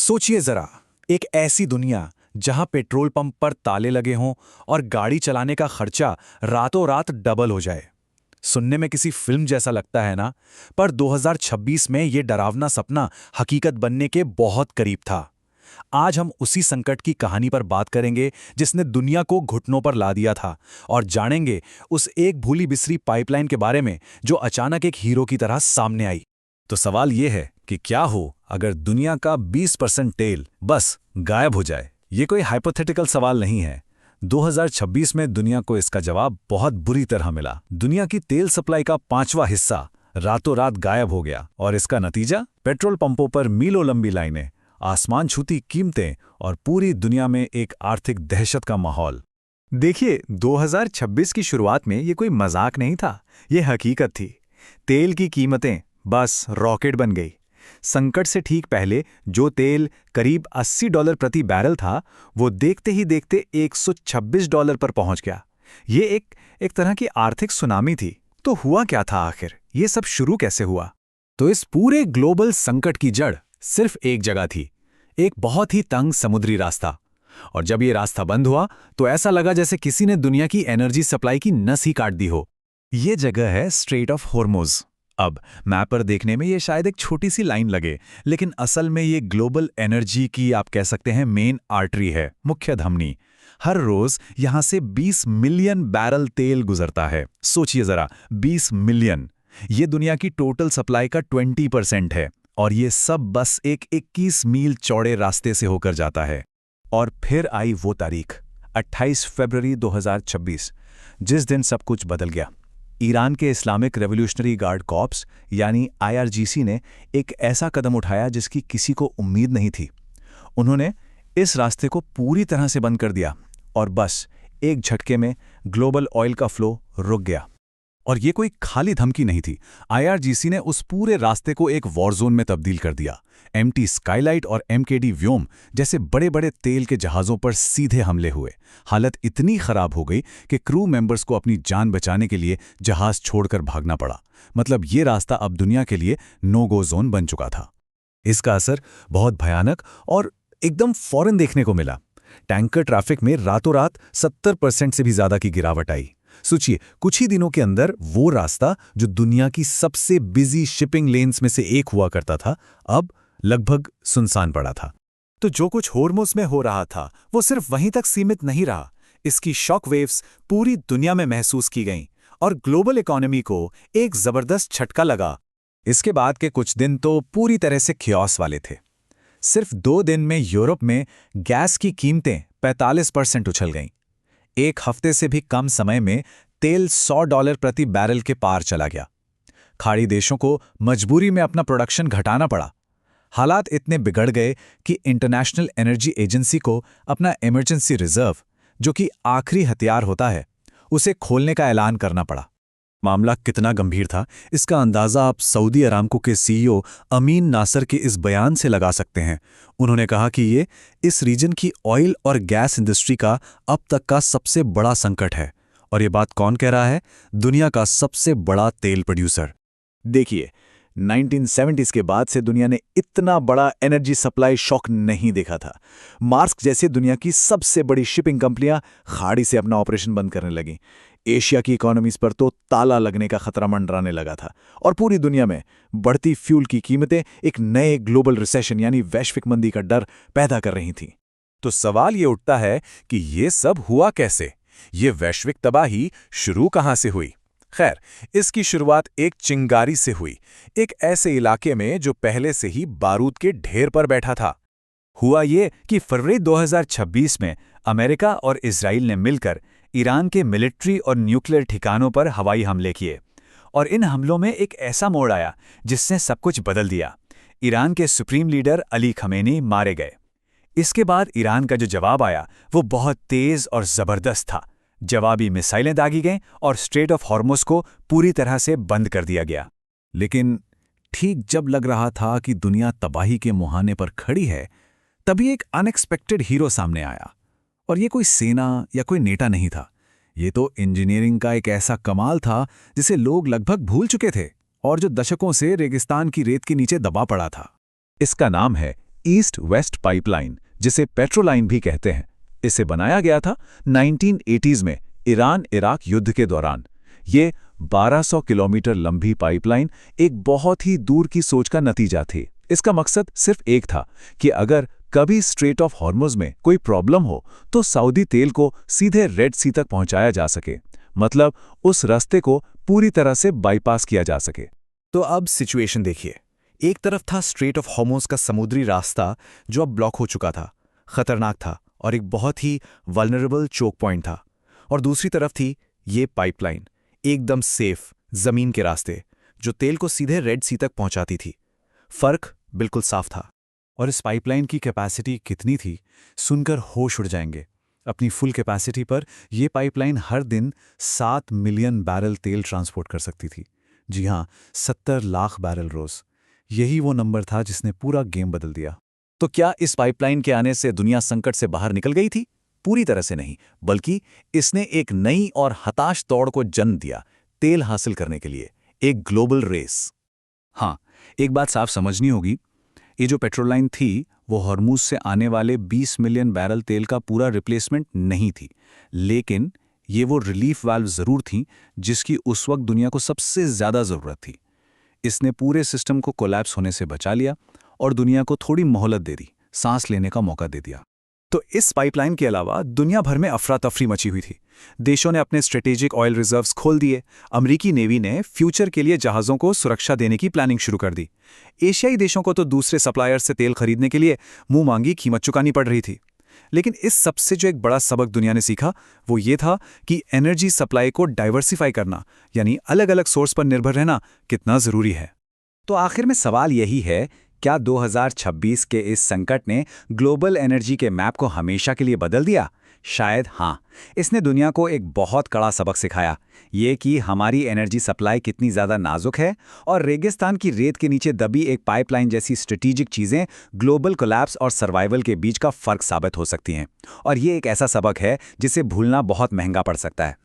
सोचिए जरा, एक ऐसी दुनिया जहां पेट्रोल पंप पर ताले लगे हों और गाड़ी चलाने का खर्चा रातों रात डबल हो जाए। सुनने में किसी फिल्म जैसा लगता है ना? पर 2026 में ये डरावना सपना हकीकत बनने के बहुत करीब था। आज हम उसी संकट की कहानी पर बात करेंगे जिसने दुनिया को घुटनों पर ला दिया था, और जानेंगे उस एक भूली बिसरी पाइपलाइन के बारे में जो अचानक एक हीरो की तरह सामने आई। तो सवाल यह है कि क्या हो अगर दुनिया का 20% तेल बस गायब हो जाए। ये कोई हाइपोथेटिकल सवाल नहीं है। 2026 में दुनिया को इसका जवाब बहुत बुरी तरह मिला। दुनिया की तेल सप्लाई का 5वां हिस्सा रातों रात गायब हो गया, और इसका नतीजा पेट्रोल पंपों पर मीलों लंबी लाइनें, आसमान छूती कीमतें और पूरी दुनिया में एक आर्थिक दहशत का माहौल। देखिए, 2026 की शुरुआत में ये कोई मजाक नहीं था, ये हकीकत थी। तेल की कीमतें बस रॉकेट बन गई। संकट से ठीक पहले जो तेल करीब $80 प्रति बैरल था, वो देखते ही देखते $126 पर पहुंच गया। ये एक तरह की आर्थिक सुनामी थी। तो हुआ क्या था आखिर? ये सब शुरू कैसे हुआ? तो इस पूरे ग्लोबल संकट की जड़ सिर्फ एक जगह थी, एक बहुत ही तंग समुद्री रास्ता। और जब ये रास्ता बंद हुआ तो ऐसा लगा जैसे किसी ने दुनिया की एनर्जी सप्लाई की नस ही काट दी हो। ये जगह है स्ट्रेट ऑफ हॉर्मुज़। अब मैप पर देखने में ये शायद एक छोटी सी लाइन लगे, लेकिन असल में ये ग्लोबल एनर्जी की, आप कह सकते हैं, मेन आर्टरी है, मुख्य धमनी। हर रोज यहां से 20 मिलियन बैरल तेल गुजरता है। सोचिए जरा, 20 मिलियन। ये दुनिया की टोटल सप्लाई का 20% है, और ये सब बस एक 21 मील चौड़े रास्ते से होकर जाता है। और फिर आई वो तारीख, 28 फरवरी 2026, जिस दिन सब कुछ बदल गया। ईरान के इस्लामिक रेवोल्यूशनरी गार्ड कॉर्प्स यानी IRGC ने एक ऐसा कदम उठाया जिसकी किसी को उम्मीद नहीं थी। उन्होंने इस रास्ते को पूरी तरह से बंद कर दिया, और बस एक झटके में ग्लोबल ऑयल का फ्लो रुक गया। और ये कोई खाली धमकी नहीं थी। IRGC ने उस पूरे रास्ते को एक वॉर जोन में तब्दील कर दिया। MT स्काईलाइट और MKD व्योम जैसे बड़े बड़े तेल के जहाज़ों पर सीधे हमले हुए। हालत इतनी खराब हो गई कि क्रू मेंबर्स को अपनी जान बचाने के लिए जहाज़ छोड़कर भागना पड़ा। मतलब ये रास्ता अब दुनिया के लिए नो गो जोन बन चुका था। इसका असर बहुत भयानक और एकदम फौरन देखने को मिला। टैंकर ट्रैफिक में रातों रात 70% से भी ज़्यादा की गिरावट आई। सोचिए, कुछ ही दिनों के अंदर वो रास्ता जो दुनिया की सबसे बिजी शिपिंग लेन्स में से एक हुआ करता था, अब लगभग सुनसान पड़ा था। तो जो कुछ हॉर्मुज़ में हो रहा था वो सिर्फ वहीं तक सीमित नहीं रहा। इसकी शॉक वेव्स पूरी दुनिया में महसूस की गईं, और ग्लोबल इकोनॉमी को एक जबरदस्त झटका लगा। इसके बाद के कुछ दिन तो पूरी तरह से ख्यास वाले थे। सिर्फ 2 दिन में यूरोप में गैस की कीमतें 45% उछल गईं। एक हफ्ते से भी कम समय में तेल $100 प्रति बैरल के पार चला गया। खाड़ी देशों को मजबूरी में अपना प्रोडक्शन घटाना पड़ा। हालात इतने बिगड़ गए कि इंटरनेशनल एनर्जी एजेंसी को अपना इमरजेंसी रिजर्व, जो कि आखिरी हथियार होता है, उसे खोलने का ऐलान करना पड़ा। मामला कितना गंभीर था, इसका अंदाजा आप सऊदी अरामको के CEO अमीन नासर के इस बयान से लगा सकते हैं। उन्होंने कहा कि ये इस रीजन की ऑयल और गैस इंडस्ट्री का अब तक का सबसे बड़ा संकट है। और ये बात कौन कह रहा है? दुनिया का सबसे बड़ा तेल प्रोड्यूसर। देखिए, 1970s के बाद से दुनिया ने इतना बड़ा एनर्जी सप्लाई शॉक नहीं देखा था। मार्स्क जैसे दुनिया की सबसे बड़ी शिपिंग कंपनियां खाड़ी से अपना ऑपरेशन बंद करने लगीं। एशिया की इकोनॉमीज पर तो ताला लगने का खतरा मंडराने लगा था, और पूरी दुनिया में बढ़ती फ्यूल की कीमतें एक नए ग्लोबल रिसेशन यानी वैश्विक मंदी का डर पैदा कर रही थीं। तो सवाल ये उठता है कि ये सब हुआ कैसे? ये वैश्विक तबाही शुरू कहां से हुई? खैर, इसकी शुरुआत एक चिंगारी से हुई, एक ऐसे इलाके में जो पहले से ही बारूद के ढेर पर बैठा था। हुआ ये कि फरवरी 2026 में अमेरिका और इजराइल ने मिलकर ईरान के मिलिट्री और न्यूक्लियर ठिकानों पर हवाई हमले किए, और इन हमलों में एक ऐसा मोड़ आया जिसने सब कुछ बदल दिया। ईरान के सुप्रीम लीडर अली खमेनी मारे गए। इसके बाद ईरान का जो जवाब आया वो बहुत तेज और जबरदस्त था। जवाबी मिसाइलें दागी गईं और स्ट्रेट ऑफ हॉर्मुज़ को पूरी तरह से बंद कर दिया गया। लेकिन ठीक जब लग रहा था कि दुनिया तबाही के मुहाने पर खड़ी है, तभी एक अनएक्सपेक्टेड हीरो सामने आया। और ये कोई सेना या कोई नेता नहीं था, ये तो इंजीनियरिंग का एक ऐसा कमाल था जिसे लोग लगभग भूल चुके थे, और जो दशकों से रेगिस्तान की रेत के नीचे दबा पड़ा था। इसका नाम है ईस्ट वेस्ट पाइपलाइन, जिसे पेट्रोलाइन भी कहते हैं, इसे बनाया गया था 1980s में ईरान इराक युद्ध के दौरान। ये 1200 किलोमीटर लंबी पाइपलाइन एक बहुत ही दूर की सोच का नतीजा थी। इसका मकसद सिर्फ एक था कि अगर कभी स्ट्रेट ऑफ हॉर्मुज में कोई प्रॉब्लम हो तो सऊदी तेल को सीधे रेड सी तक पहुंचाया जा सके, मतलब उस रास्ते को पूरी तरह से बाईपास किया जा सके। तो अब सिचुएशन देखिए। एक तरफ था स्ट्रेट ऑफ हॉर्मुज का समुद्री रास्ता जो अब ब्लॉक हो चुका था, खतरनाक था और एक बहुत ही वल्नरेबल चोक पॉइंट था। और दूसरी तरफ थी ये पाइपलाइन, एकदम सेफ जमीन के रास्ते जो तेल को सीधे रेड सी तक पहुंचाती थी। फर्क बिल्कुल साफ था। और इस पाइपलाइन की कैपेसिटी कितनी थी, सुनकर होश उड़ जाएंगे। अपनी फुल कैपेसिटी पर यह पाइपलाइन हर दिन 7 मिलियन बैरल तेल ट्रांसपोर्ट कर सकती थी। जी हाँ, 70 लाख बैरल रोज। यही वो नंबर था जिसने पूरा गेम बदल दिया। तो क्या इस पाइपलाइन के आने से दुनिया संकट से बाहर निकल गई थी? पूरी तरह से नहीं, बल्कि इसने एक नई और हताश दौड़ को जन्म दिया, तेल हासिल करने के लिए, एक ग्लोबल रेस। हाँ, एक बात साफ समझनी होगी, ये जो पेट्रोल लाइन थी वो हॉर्मुज से आने वाले 20 मिलियन बैरल तेल का पूरा रिप्लेसमेंट नहीं थी, लेकिन ये वो रिलीफ वाल्व जरूर थी जिसकी उस वक्त दुनिया को सबसे ज्यादा जरूरत थी। इसने पूरे सिस्टम को कोलैप्स होने से बचा लिया और दुनिया को थोड़ी मोहलत दे दी, सांस लेने का मौका दे दिया। तो इस पाइपलाइन के अलावा दुनिया भर में अफरा तफरी मची हुई थी। देशों ने अपने स्ट्रेटेजिक ऑयल रिजर्व्स खोल दिए। अमेरिकी नेवी ने फ्यूचर के लिए जहाज़ों को सुरक्षा देने की प्लानिंग शुरू कर दी। एशियाई देशों को तो दूसरे सप्लायर से तेल खरीदने के लिए मुंह मांगी कीमत चुकानी पड़ रही थी। लेकिन इस सबसे जो एक बड़ा सबक दुनिया ने सीखा वो ये था कि एनर्जी सप्लाई को डाइवर्सिफाई करना, यानी अलग अलग सोर्स पर निर्भर रहना, कितना जरूरी है। तो आखिर में सवाल यही है, क्या 2026 के इस संकट ने ग्लोबल एनर्जी के मैप को हमेशा के लिए बदल दिया? शायद हाँ। इसने दुनिया को एक बहुत कड़ा सबक सिखाया, ये कि हमारी एनर्जी सप्लाई कितनी ज़्यादा नाजुक है और रेगिस्तान की रेत के नीचे दबी एक पाइपलाइन जैसी स्ट्रेटेजिक चीज़ें ग्लोबल कोलैप्स और सर्वाइवल के बीच का फ़र्क साबित हो सकती हैं। और ये एक ऐसा सबक है जिसे भूलना बहुत महंगा पड़ सकता है।